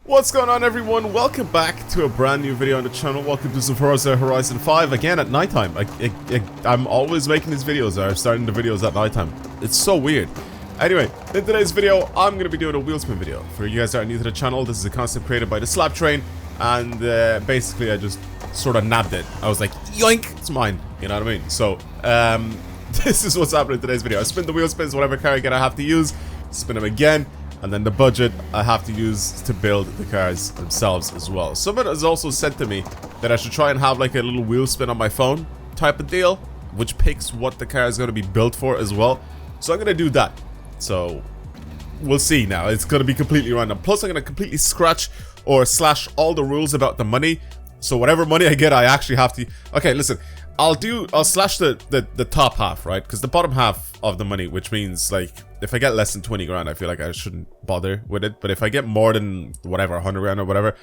What's going on, everyone? Welcome back to a brand new video on the channel. Welcome to some Forza Horizon 5 again at nighttime. I'm always making these videos, or starting the videos at nighttime. It's so weird. Anyway, in today's video, I'm going to be doing a Wheelspin video. For you guys that are new to the channel, this is a concept created by the Slap Train, and basically I just sort of nabbed it. I was like, yoink, it's mine. You know what I mean? So, this is what's happening in today's video. I spin the wheel spins, whatever car I get I have to use, spin them again. And then the budget I have to use to build the cars themselves as well. Someone has also said to me that I should try and have like a little wheel spin on my phone type of deal, which picks what the car is going to be built for as well. So I'm going to do that. So we'll see now. It's going to be completely random. Plus I'm going to completely scratch or slash all the rules about the money. So whatever money I get, I actually have to... Okay, listen. I'll slash the top half, right? Because the bottom half of the money, which means like if I get less than 20 grand, I feel like I shouldn't bother with it. But if I get more than whatever, 100 grand or whatever,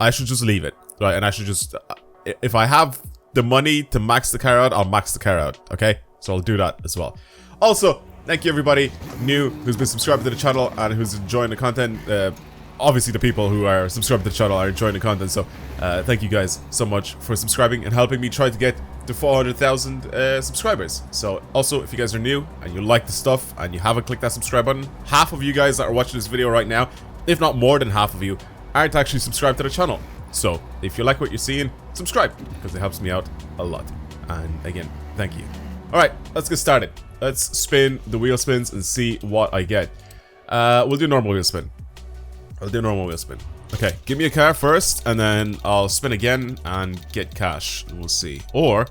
I should just leave it, right? And I should just, if I have the money to max the car out, I'll max the car out, okay? So I'll do that as well. Also, thank you everybody new who's been subscribed to the channel and who's enjoying the content. Obviously the people who are subscribed to the channel are enjoying the content, so thank you guys so much for subscribing and helping me try to get to 400,000 subscribers. So also, if you guys are new and you like the stuff and you haven't clicked that subscribe button, half of you guys that are watching this video right now, if not more than half of you, aren't actually subscribed to the channel. So if you like what you're seeing, subscribe, because it helps me out a lot. And again, thank you. Alright, let's get started. Let's spin the wheel spins and see what I get. We'll do normal wheel spin. I'll do normal wheel spin. Okay, give me a car first, and then I'll spin again and get cash. And we'll see. Or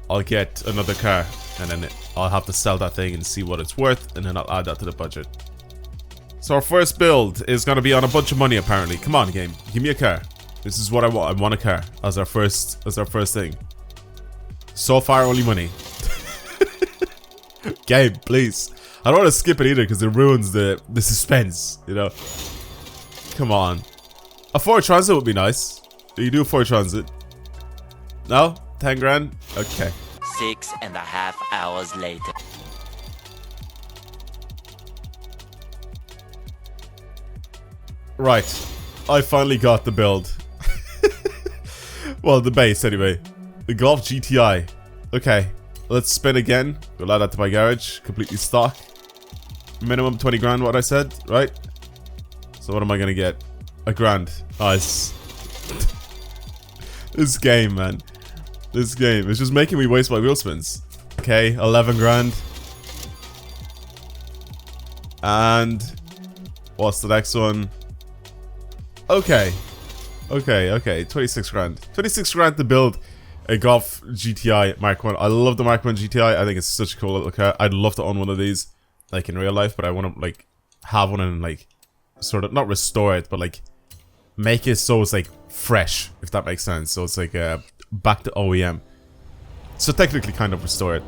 I'll get another car, and then I'll have to sell that thing and see what it's worth, and then I'll add that to the budget. So our first build is going to be on a bunch of money, apparently. Come on, game. Give me a car. This is what I want. I want a car as our first thing. So far, only money. Game, please. I don't want to skip it either because it ruins the suspense, you know. Come on. A Ford Transit would be nice. You do a Ford Transit. No? 10 grand? Okay. 6.5 hours later. Right. I finally got the build. Well, the base anyway. The Golf GTI. Okay. Let's spin again. We'll add that to my garage. Completely stock. Minimum 20 grand, what I said, right? So what am I gonna get? A grand. Nice. This game, man. This game is just making me waste my wheel spins. Okay, 11 grand. And what's the next one? Okay. Okay. 26 grand. 26 grand to build a Golf GTI Mark 1. I love the Mark 1 GTI. I think it's such a cool little car. I'd love to own one of these, like in real life, but I want to like have one and like sort of not restore it, but like make it so it's like fresh, if that makes sense. So it's like back to OEM. So technically kind of restore it.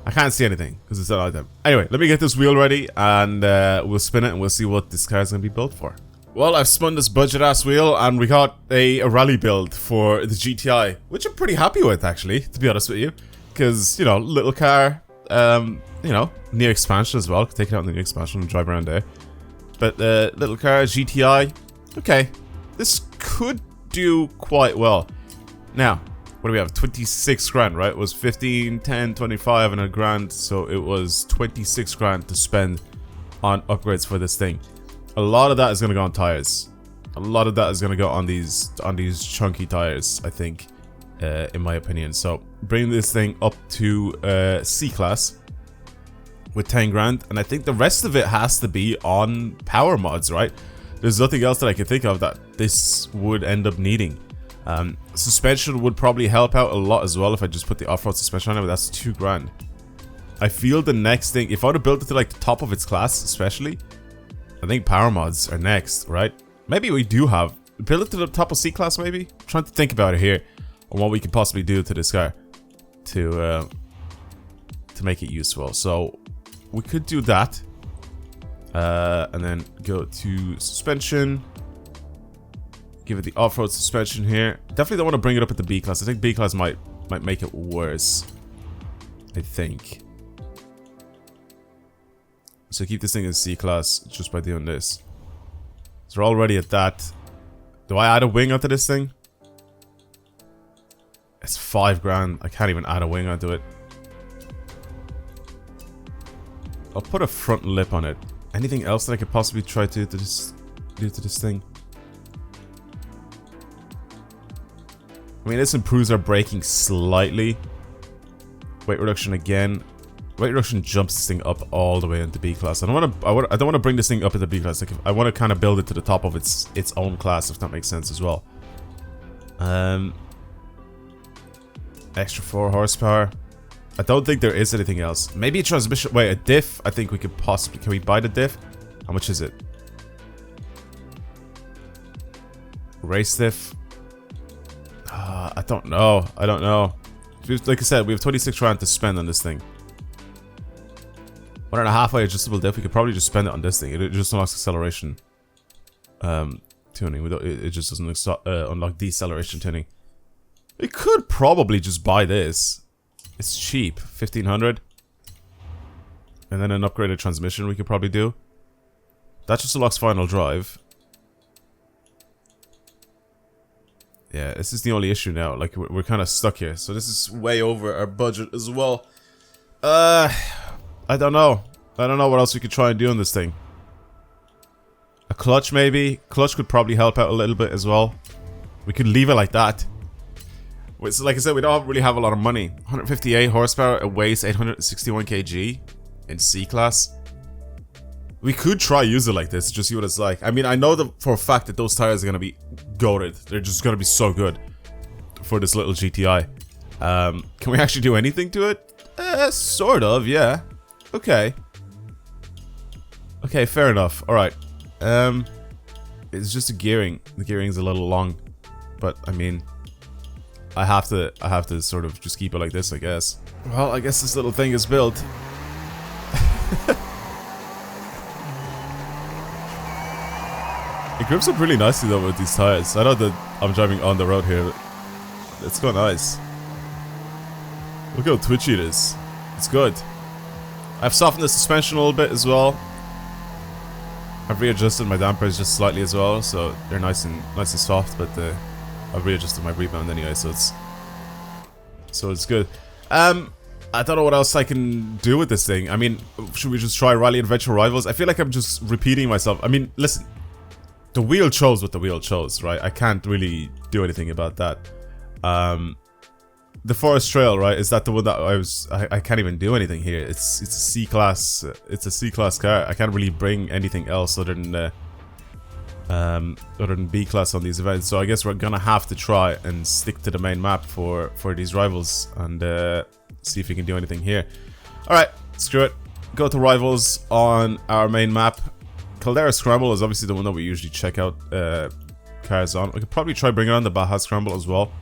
I can't see anything because it's an item. Anyway, let me get this wheel ready and we'll spin it and we'll see what this car is going to be built for. Well, I've spun this budget ass wheel and we got a rally build for the GTI, which I'm pretty happy with actually, to be honest with you. Because, you know, little car, you know, near expansion as well. Take it out in the near expansion and drive around there. But little car, GTI, okay. This could do quite well. Now, what do we have? 26 grand, right? It was 15, 10, 25 and a grand. So it was 26 grand to spend on upgrades for this thing. A lot of that is going to go on tires. A lot of that is going to go on these chunky tires, I think, in my opinion. So bring this thing up to C class with 10 grand. And I think the rest of it has to be on power mods, right? There's nothing else that I can think of that this would end up needing. Suspension would probably help out a lot as well if I just put the off-road suspension on it, but that's 2 grand. I feel the next thing, if I would have built it to like the top of its class especially, I think power mods are next, right? Maybe we do have, build it to the top of C class maybe? I'm trying to think about it here on what we could possibly do to this car to make it useful. So we could do that. And then go to suspension. Give it the off-road suspension here. Definitely don't want to bring it up at the B class. I think B class might make it worse. I think. So keep this thing in C class just by doing this. So we're already at that. Do I add a wing onto this thing? It's 5 grand. I can't even add a wing onto it. I'll put a front lip on it. Anything else that I could possibly try to do to this thing? I mean, this improves our braking slightly. Weight reduction again. Weight reduction jumps this thing up all the way into B class. I don't want to bring this thing up into B class. Like, I want to kind of build it to the top of its own class, if that makes sense as well. Extra 4 horsepower. I don't think there is anything else. Maybe a transmission. Wait, a diff. I think we could possibly. Can we buy the diff? How much is it? Race diff. I don't know. I don't know. Like I said, we have 26 grand to spend on this thing. 1.5 adjustable diff. We could probably just spend it on this thing. It just unlocks acceleration tuning. It just doesn't unlock deceleration tuning. We could probably just buy this. It's cheap, 1500. And then an upgraded transmission we could probably do. That just unlocks final drive. Yeah, this is the only issue now. Like, we're kind of stuck here. So this is way over our budget as well. I don't know. I don't know what else we could try and do on this thing. A clutch, maybe. Clutch could probably help out a little bit as well. We could leave it like that. So like I said, we don't really have a lot of money. 158 horsepower, it weighs 861 kg in C class. We could try use it like this, just see what it's like. I mean, I know that for a fact that those tires are going to be goated. They're just going to be so good for this little GTI. Can we actually do anything to it? Sort of, yeah. Okay. Okay, fair enough. Alright. It's just the gearing. The gearing's a little long. But, I mean... I have to sort of just keep it like this, I guess. Well, I guess this little thing is built. It grips up really nicely though with these tires. I know that I'm driving on the road here. It's quite nice. Look how twitchy it is. It's good. I've softened the suspension a little bit as well. I've readjusted my dampers just slightly as well, so they're nice and soft, but I've readjusted my rebound anyway, so it's good. I don't know what else I can do with this thing. I mean, should we just try Rally Adventure Rivals? I feel like I'm just repeating myself. I mean, listen, the wheel chose what the wheel chose, right? I can't really do anything about that. The Forest Trail, right? Is that the one that I can't even do anything here. It's a C class. It's a C class car. I can't really bring anything else other than B class on these events. So I guess we're gonna have to try and stick to the main map for these rivals and see if we can do anything here. Alright, screw it. Go to rivals on our main map. Caldera Scramble is obviously the one that we usually check out cars on. We could probably try bringing on the Baja Scramble as well.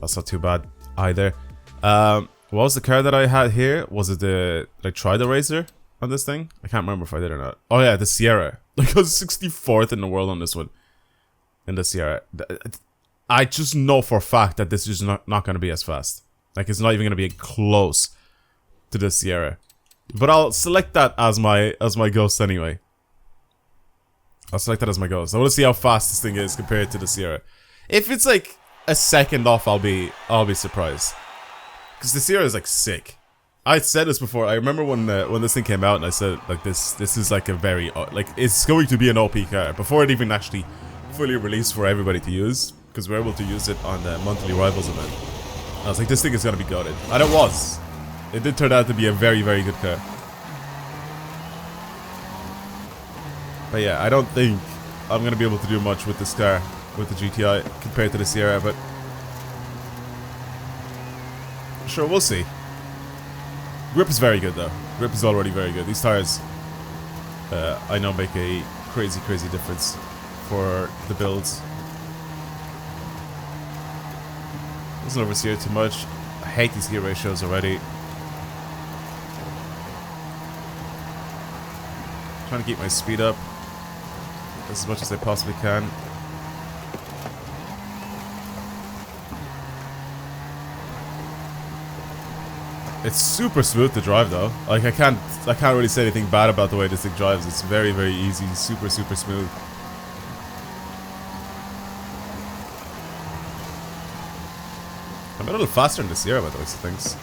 That's not too bad either. What was the car that I had here? Was it did I try the Razor on this thing? I can't remember if I did or not. Oh yeah, the Sierra. Like, I was 64th in the world on this one. In the Sierra. I just know for a fact that this is not going to be as fast. Like, it's not even going to be close to the Sierra. But I'll select that as my ghost anyway. I'll select that as my ghost. I want to see how fast this thing is compared to the Sierra. If it's like a second off, I'll be surprised. Because the Sierra is like sick. I said this before. I remember when this thing came out, and I said like this is like a very like it's going to be an OP car before it even actually fully released for everybody to use, because we're able to use it on the monthly rivals event. I was like, this thing is gonna be goated, and it was. It did turn out to be a very, very good car. But yeah, I don't think I'm gonna be able to do much with this car, with the GTI, compared to the Sierra. But sure, we'll see. Grip is very good though. Grip is already very good. These tires, I know, make a crazy, crazy difference for the builds. Doesn't oversteer too much. I hate these gear ratios already. Trying to keep my speed up as much as I possibly can. It's super smooth to drive though. Like, I can't really say anything bad about the way this thing drives. It's very, very easy, super, super smooth. I'm a little faster in this Sierra by the looks of things.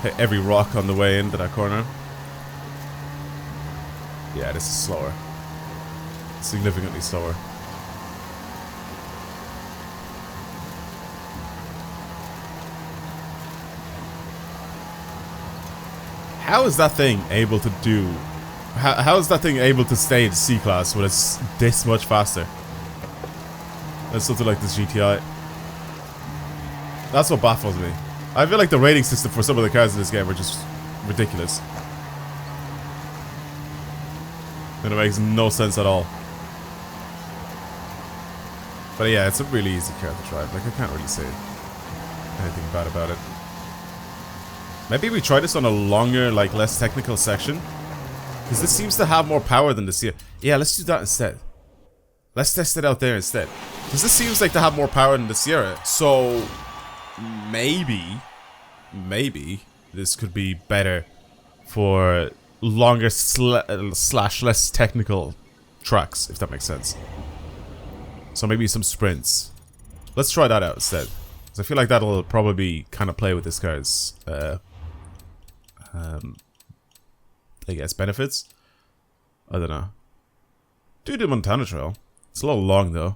Hit every rock on the way into that corner. Yeah, this is slower. Significantly slower. How is that thing able to do... How is that thing able to stay in C-Class when it's this much faster than something like this GTI? That's what baffles me. I feel like the rating system for some of the cars in this game are just ridiculous. And it makes no sense at all. But yeah, it's a really easy car to drive. Like, I can't really say anything bad about it. Maybe we try this on a longer, like, less technical section. Because this seems to have more power than the Sierra. Yeah, let's do that instead. Let's test it out there instead. Because this seems like to have more power than the Sierra. So, maybe this could be better for longer slash less technical tracks, if that makes sense. So maybe some sprints. Let's try that out instead. Because I feel like that'll probably kind of play with this car's, I guess, benefits. I don't know. Do the Montana Trail. It's a little long though.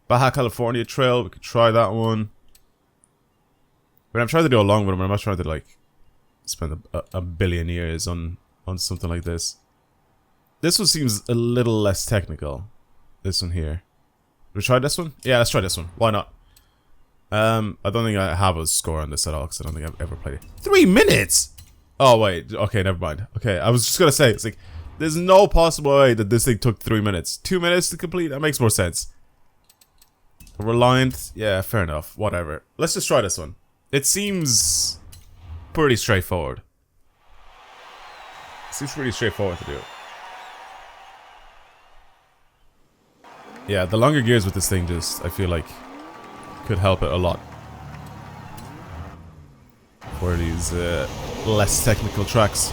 Baja California Trail. We could try that one. But I'm trying to do a long one. I'm not trying to like spend a billion years on something like this. This one seems a little less technical. This one here. We try this one? Yeah, let's try this one. Why not? I don't think I have a score on this at all because I don't think I've ever played it. 3 minutes! Oh wait, okay, never mind. Okay, I was just gonna say, it's like, there's no possible way that this thing took 3 minutes. 2 minutes to complete? That makes more sense. Reliant? Yeah, fair enough. Whatever. Let's just try this one. It seems pretty straightforward. Seems pretty straightforward to do. Yeah, the longer gears with this thing just, I feel like, could help it a lot. For these less technical tracks.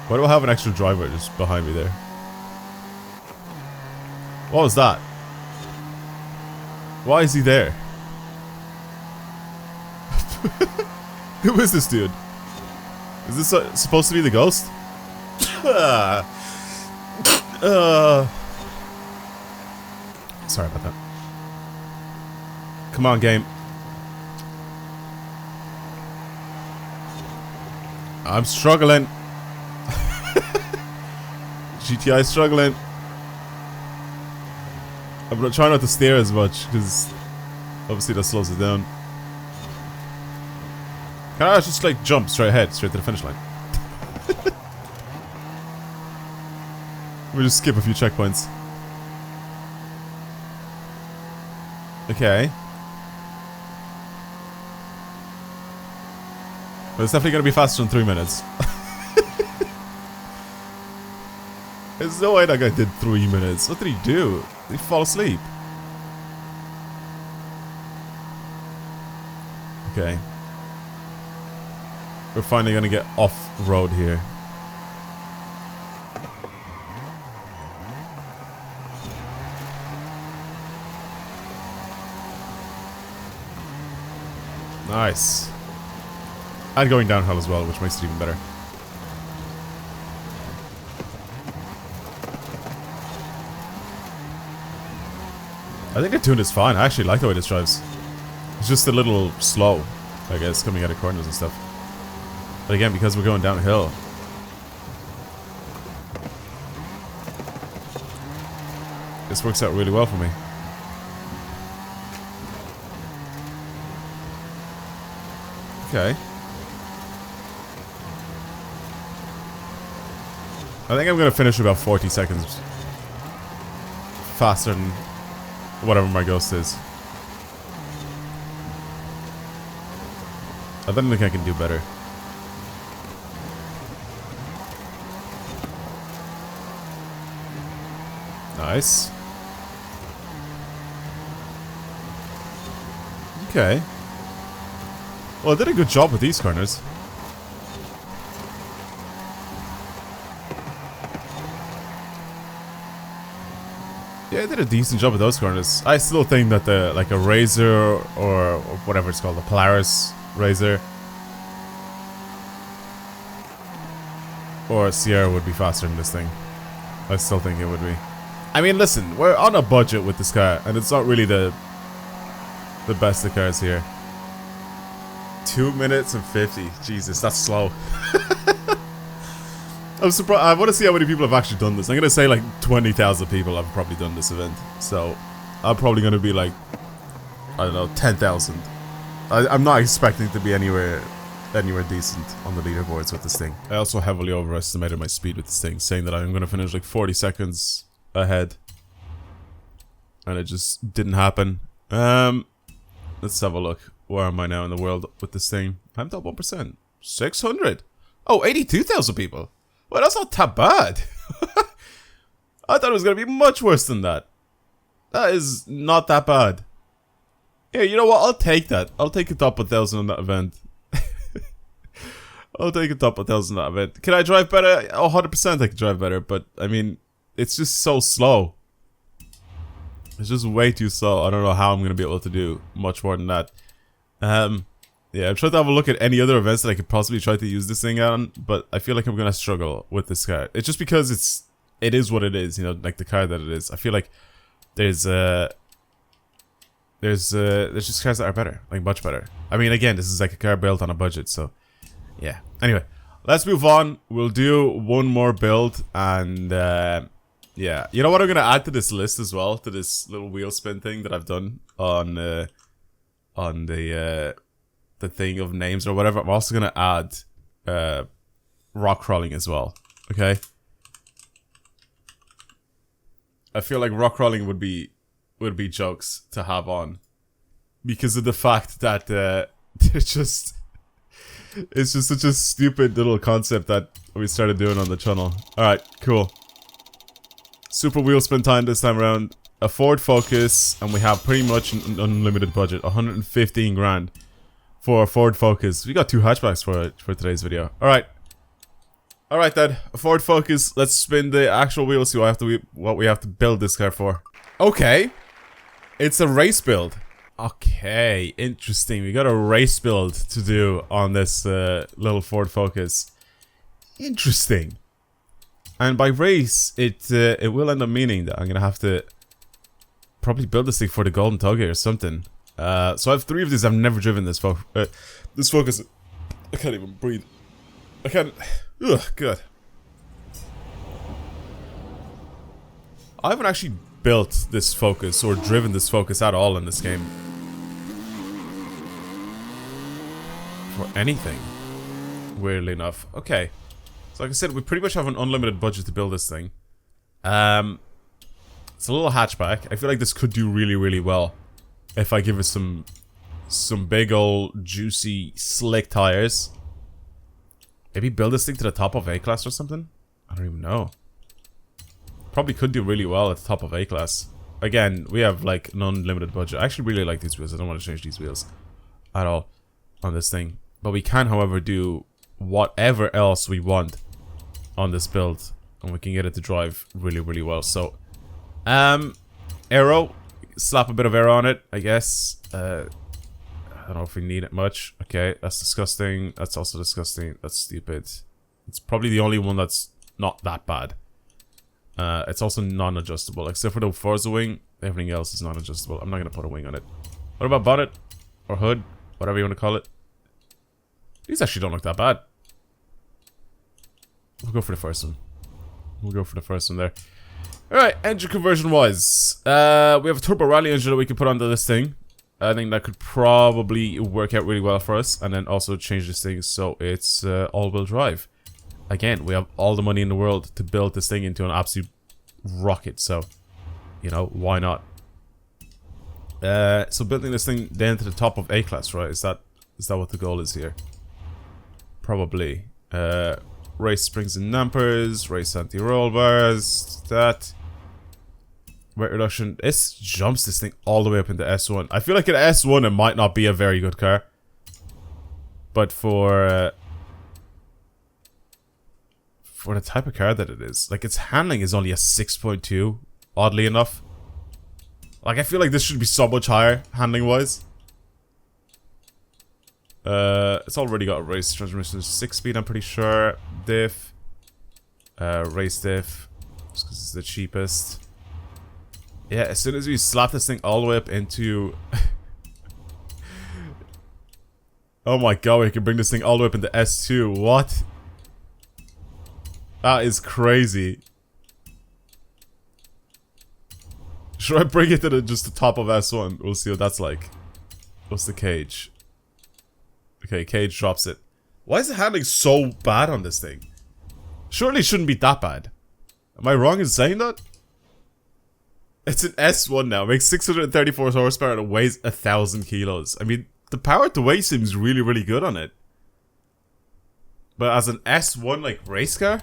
Why do I have an extra driver just behind me there? What was that? Why is he there? Who is this dude? Is this supposed to be the ghost? Sorry about that. Come on, game. I'm struggling. GTI struggling. I'm gonna try not to steer as much because obviously that slows it down. Can I just like jump straight ahead, straight to the finish line? We'll just skip a few checkpoints. Okay. But it's definitely gonna be faster than 3 minutes. There's no way that guy did 3 minutes. What did he do? Did he fall asleep? Okay. We're finally gonna get off-road here. Nice. And going downhill as well, which makes it even better. I think the tune is fine. I actually like the way this drives. It's just a little slow, I guess, coming out of corners and stuff. But again, because we're going downhill. This works out really well for me. Okay. I think I'm gonna finish about 40 seconds faster than whatever my ghost is. I don't think I can do better. Nice. Okay. Well, I did a good job with these corners. Yeah, I did a decent job with those corners. I still think that the like a Razor or whatever it's called, the Polaris Razor or a Sierra would be faster than this thing. I still think it would be. I mean, listen, we're on a budget with this car, and it's not really the best of cars here. 2 minutes and 50. Jesus, that's slow. I'm surprised. I want to see how many people have actually done this. I'm gonna say like 20,000 people have probably done this event. So I'm probably gonna be like, I don't know, 10,000. I'm not expecting to be anywhere decent on the leaderboards with this thing. I also heavily overestimated my speed with this thing, saying that I'm gonna finish like 40 seconds ahead, and it just didn't happen. Let's have a look. Where am I now in the world with this thing? I'm top 1%. 600. Oh, 82,000 people. Well, that's not that bad. I thought it was going to be much worse than that. That is not that bad. Yeah, you know what? I'll take that. I'll take a top 1,000 on that event. I'll take a top 1,000 on that event. Can I drive better? 100% I can drive better, but I mean, it's just so slow. It's just way too slow. I don't know how I'm going to be able to do much more than that. Yeah, I'm trying to have a look at any other events that I could possibly try to use this thing on, but I feel like I'm gonna struggle with this car. It's just because it is what it is, you know, like the car that it is. I feel like there's just cars that are better, like much better. I mean, again, this is like a car built on a budget, so yeah. Anyway, let's move on. We'll do one more build, and yeah, you know what I'm gonna add to this list as well, to this little wheel spin thing that I've done on the thing of names or whatever. I'm also gonna add rock crawling as well. Okay. I feel like rock crawling would be jokes to have on, because of the fact that it's just such a stupid little concept that we started doing on the channel. All right, cool. Super wheel spin time this time around. A Ford Focus, and we have pretty much an unlimited budget, 115 grand for a Ford Focus. We got 2 hatchbacks for today's video. All right then, a Ford Focus. Let's spin the actual wheel, see what we have to build this car for. Okay, it's a race build. Okay, interesting. We got a race build to do on this little Ford Focus. Interesting. And by race, it will end up meaning that I'm gonna have to probably build this thing for the Golden Tuggy or something. So I have 3 of these. I've never driven this Focus. I can't even breathe. I can't. Ugh, good. I haven't actually built this Focus or driven this Focus at all in this game. For anything. Weirdly enough. Okay. So like I said, we pretty much have an unlimited budget to build this thing. It's a little hatchback. I feel like this could do really, really well if I give it some big old juicy slick tires. Maybe build this thing to the top of A-Class or something? I don't even know. Probably could do really well at the top of A-Class. Again, we have like an unlimited budget. I actually really like these wheels. I don't want to change these wheels at all on this thing. But we can, however, do whatever else we want on this build, and we can get it to drive really, really well. So aero, slap a bit of aero on it, I guess. I don't know if we need it much. Okay, that's disgusting. That's also disgusting. That's stupid. It's probably the only one that's not that bad. It's also non-adjustable, except for the Forza wing. Everything else is non-adjustable. I'm not gonna put a wing on it. What about bonnet or hood, whatever you want to call it? These actually don't look that bad. We'll go for the first one. We'll go for the first one there. Alright, engine conversion wise. We have a turbo rally engine that we can put onto this thing. I think that could probably work out really well for us. And then also change this thing so it's all-wheel drive. Again, we have all the money in the world to build this thing into an absolute rocket. So, you know, why not? So building this thing down to the top of A-Class, right? Is that what the goal is here? Probably. Race springs and dampers, race anti-roll bars, that. Weight reduction. This jumps this thing all the way up into S1. I feel like at S1 it might not be a very good car. But for the type of car that it is, like its handling is only a 6.2, oddly enough. Like, I feel like this should be so much higher, handling-wise. It's already got a race transmission, 6-speed, I'm pretty sure. Diff. Race diff. Just because it's the cheapest. Yeah, as soon as we slap this thing all the way up into... Oh my god, we can bring this thing all the way up into S2. What? That is crazy. Should I bring it to just the top of S1? We'll see what that's like. What's the cage? Okay, cage drops it. Why is the handling so bad on this thing? Surely it shouldn't be that bad. Am I wrong in saying that? It's an S1 now. It makes 634 horsepower and it weighs 1,000 kilos. I mean, the power to weight seems really, really good on it. But as an S1, like, race car?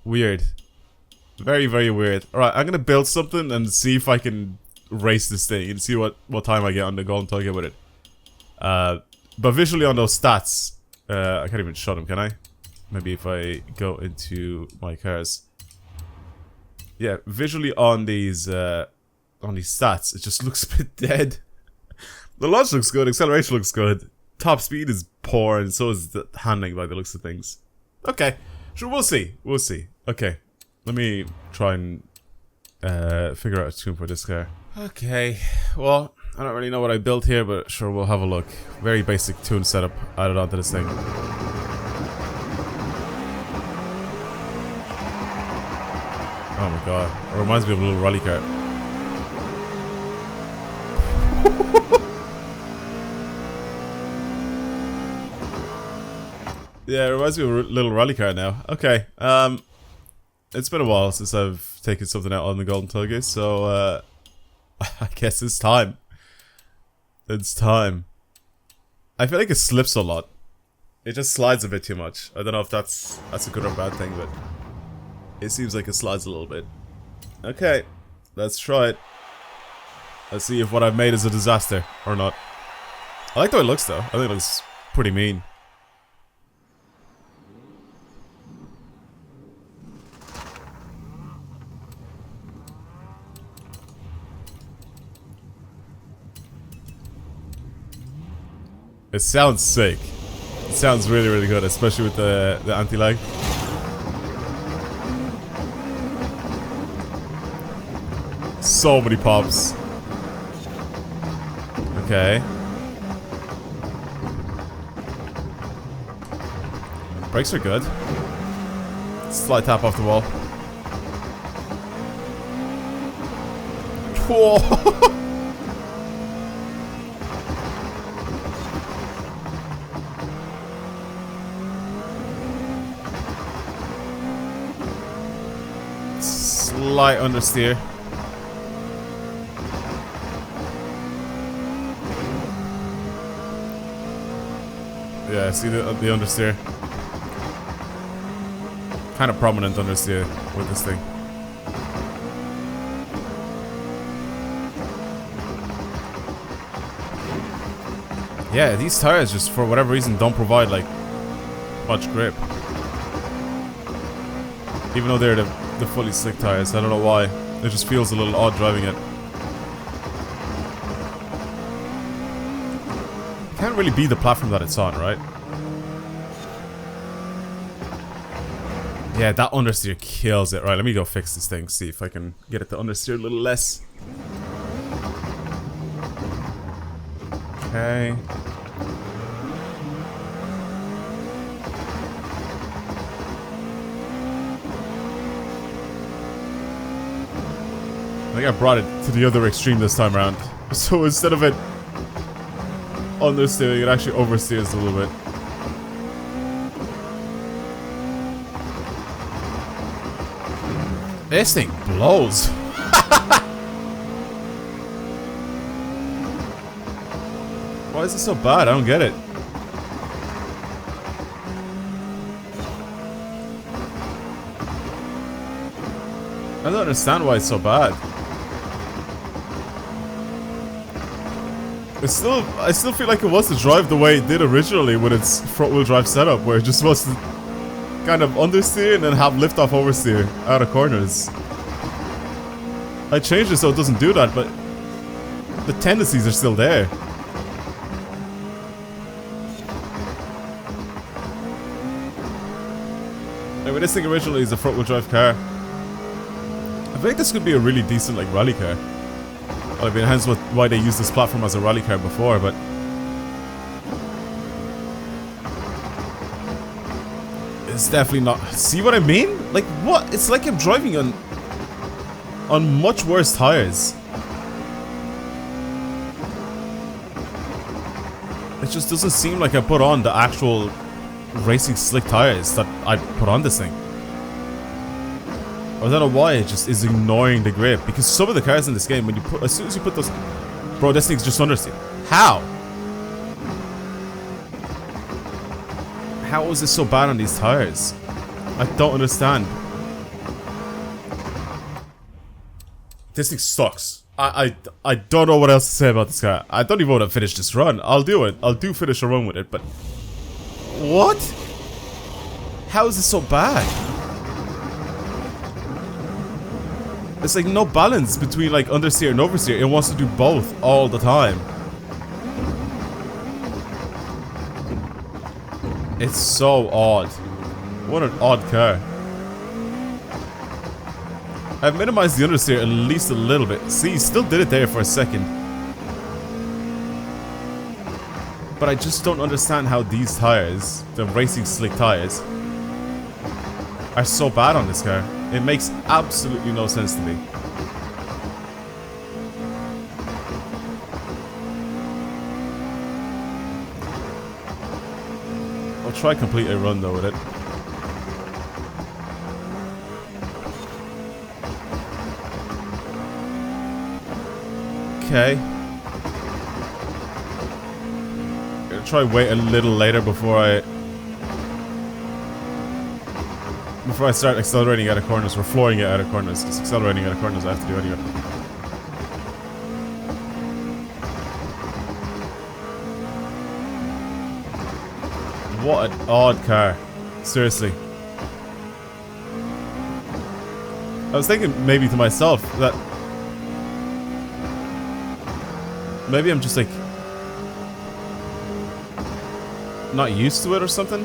Weird. Very, very weird. Alright, I'm gonna build something and see if I can race this thing and see what time I get on the Golden Tiger with it. But visually on those stats, I can't even shut them, can I? Maybe if I go into my cars. Yeah, visually on these stats, it just looks a bit dead. The launch looks good, acceleration looks good. Top speed is poor, and so is the handling by the looks of things. Okay, sure, we'll see. We'll see. Okay, let me try and figure out a tune for this car. Okay, well, I don't really know what I built here, but sure, we'll have a look. Very basic tune setup added onto this thing. Oh my god, it reminds me of a little rally car. Yeah, it reminds me of a little rally car now. Okay, it's been a while since I've taken something out on the Golden Tiger, so I guess it's time. It's time. I feel like it slips a lot. It just slides a bit too much. I don't know if that's a good or bad thing, but it seems like it slides a little bit. Okay, let's try it. Let's see if what I've made is a disaster or not. I like the way it looks though. I think it looks pretty mean. It sounds sick. It sounds really, really good, especially with the anti-lag. So many pops. Okay. Brakes are good. Slight tap off the wall. Whoa! Slight understeer. Yeah, see the understeer. Kind of prominent understeer with this thing. Yeah, these tires just for whatever reason don't provide like much grip. Even though they're the fully slick tires, I don't know why. It just feels a little odd driving it. It can't really be the platform that it's on, right? Yeah, that understeer kills it. Right, let me go fix this thing, see if I can get it to understeer a little less. Okay. I think I brought it to the other extreme this time around. So instead of it understeering, it actually oversteers a little bit. This thing blows. Why is it so bad? I don't get it. I don't understand why it's so bad. I still feel like it wants to drive the way it did originally with its front-wheel drive setup, where it just wants to kind of understeer and then have lift-off oversteer out of corners. I changed it so it doesn't do that, but the tendencies are still there. Anyway, this thing originally is a front-wheel drive car. I think this could be a really decent, like, rally car. Well, I mean, hence why they used this platform as a rally car before, but it's definitely not. See what I mean? Like, what? It's like I'm driving on much worse tires. It just doesn't seem like I put on the actual racing slick tires that I put on this thing. I don't know why it just is ignoring the grip, because some of the cars in this game, when you put, as soon as you put those, bro, this thing's just understeer. How? How is this so bad on these tires? I don't understand. This thing sucks. I don't know what else to say about this car. I don't even want to finish this run. I'll do it. I'll finish a run with it, but what? How is this so bad? It's like no balance between like understeer and oversteer. It wants to do both all the time. It's so odd. What an odd car. I've minimized the understeer at least a little bit. See, still did it there for a second. But I just don't understand how these tires, the racing slick tires, are so bad on this car. It makes absolutely no sense to me. I'll try complete a run though with it. Okay. Gonna try wait a little later before I start accelerating out of corners, or flooring it out of corners, because accelerating out of corners I have to do anyway. What an odd car. Seriously. I was thinking maybe to myself that maybe I'm just like not used to it or something.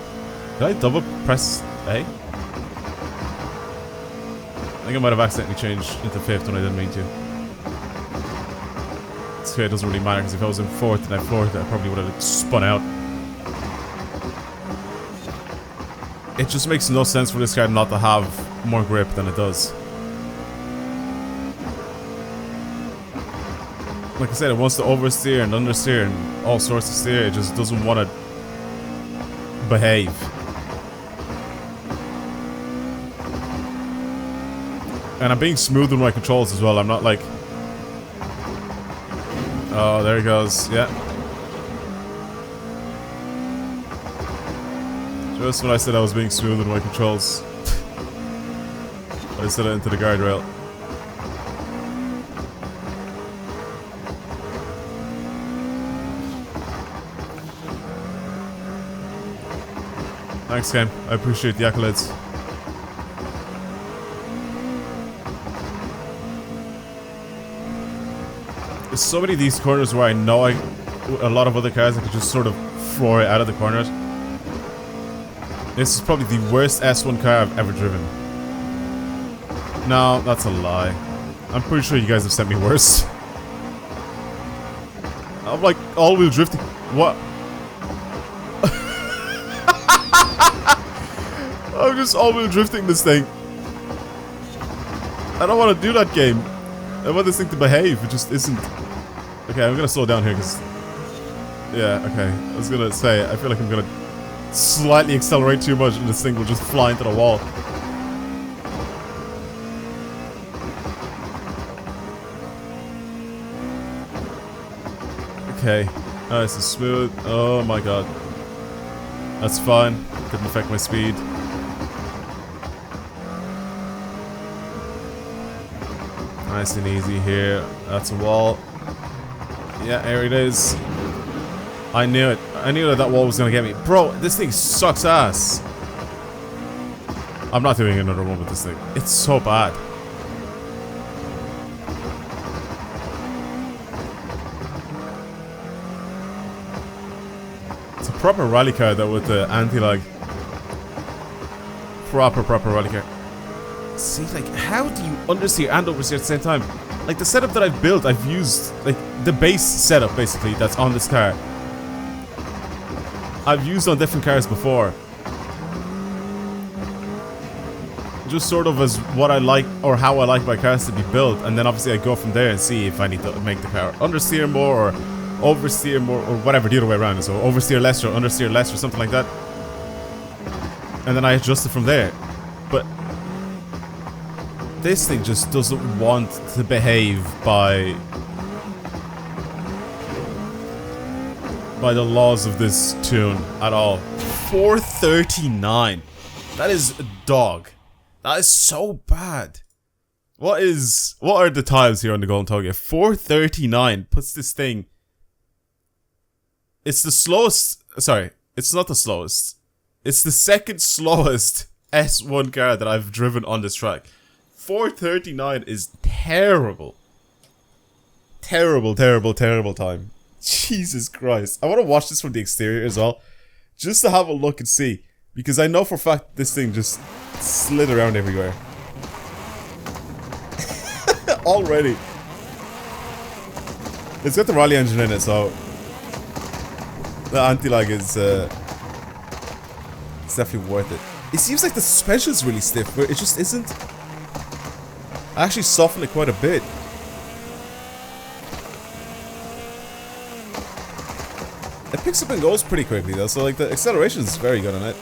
Did I double press A? I think I might have accidentally changed into fifth when I didn't mean to. It's okay, it doesn't really matter, because if I was in fourth and I floored it, I probably would have spun out. It just makes no sense for this car not to have more grip than it does. Like I said, it wants to oversteer and understeer and all sorts of steer. It just doesn't want to behave. And I'm being smooth with my controls as well. I'm not like... Oh, there he goes. Yeah. Just when I said I was being smooth with my controls, I set it into the guardrail. Thanks, Ken. I appreciate the accolades. There's so many of these corners where I know a lot of other cars I could just sort of floor it out of the corners. This is probably the worst S1 car I've ever driven. No, that's a lie. I'm pretty sure you guys have sent me worse. I'm like all-wheel drifting. What? I'm just all-wheel drifting this thing. I don't want to do that game. I want this thing to behave. It just isn't. Okay, I'm gonna slow down here because... Yeah, okay. I was gonna say, I feel like I'm gonna slightly accelerate too much and this thing will just fly into the wall. Okay. Nice and smooth. Oh my god. That's fine. Didn't affect my speed. Nice and easy here. That's a wall. Yeah, there it is. I knew it. I knew that wall was gonna get me. Bro, this thing sucks ass. I'm not doing another one with this thing. It's so bad. It's a proper rally car though with the anti-lag. Proper rally car. See, like, how do you understeer and oversteer at the same time? Like, the setup that I've built, I've used, like, the base setup, basically, that's on this car. I've used on different cars before. Just sort of as what I like, or how I like my cars to be built, and then obviously I go from there and see if I need to make the car understeer more, or oversteer more, or whatever, the other way around. So oversteer less, or understeer less, or something like that. And then I adjust it from there. But this thing just doesn't want to behave by the laws of this tune at all. 439. That is a dog. That is so bad. What are the times here on the Golden Toge? 439 puts this thing. It's the slowest. Sorry, it's not the slowest. It's the second slowest S1 car that I've driven on this track. 439 is terrible. Terrible time. Jesus Christ. I want to watch this from the exterior as well. Just to have a look and see. Because I know for a fact this thing just slid around everywhere. Already. It's got the rally engine in it, so the anti-lag is it's definitely worth it. It seems like the suspension is really stiff, but it just isn't. I actually softened it quite a bit. It picks up and goes pretty quickly though, so like the acceleration is very good on it.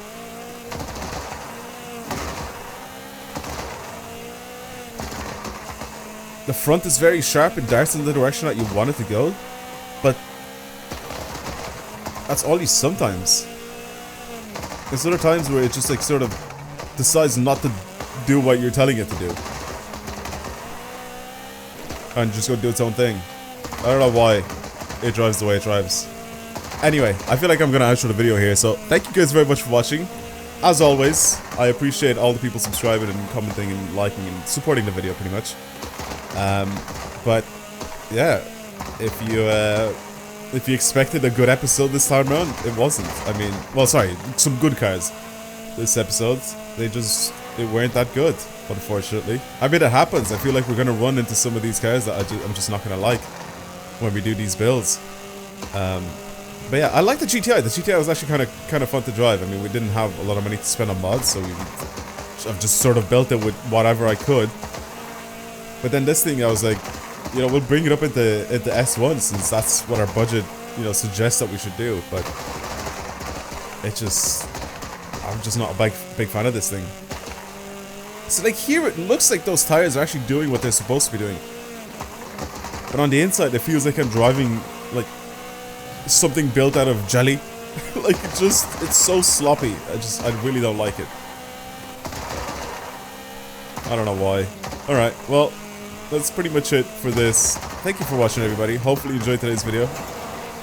The front is very sharp and darts in the direction that you want it to go, but that's only sometimes. There's other times where it just like sort of decides not to do what you're telling it to do. And just go do its own thing. I don't know why it drives the way it drives. Anyway, I feel like I'm gonna outro the video here, so thank you guys very much for watching. As always, I appreciate all the people subscribing and commenting and liking and supporting the video pretty much. But yeah, if you expected a good episode this time around, it wasn't. I mean, well, sorry, some good cars this episode. They weren't that good, unfortunately. I mean, it happens. I feel like we're gonna run into some of these cars that I'm just not gonna like when we do these builds. But yeah, I like the GTI. The GTI was actually kind of fun to drive. I mean, we didn't have a lot of money to spend on mods, so I've just sort of built it with whatever I could. But then this thing, I was like, you know, we'll bring it up into S1 since that's what our budget, you know, suggests that we should do. But I'm just not a big fan of this thing. So like here, it looks like those tires are actually doing what they're supposed to be doing. But on the inside, it feels like I'm driving like something built out of jelly. Like it's so sloppy. I really don't like it. I don't know why. Alright, well, that's pretty much it for this. Thank you for watching, everybody. Hopefully you enjoyed today's video.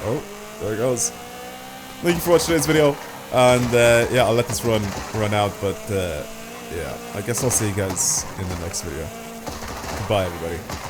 Oh, there it goes. Thank you for watching today's video. And yeah, I'll let this run out, but yeah, I guess I'll see you guys in the next video. Goodbye, everybody.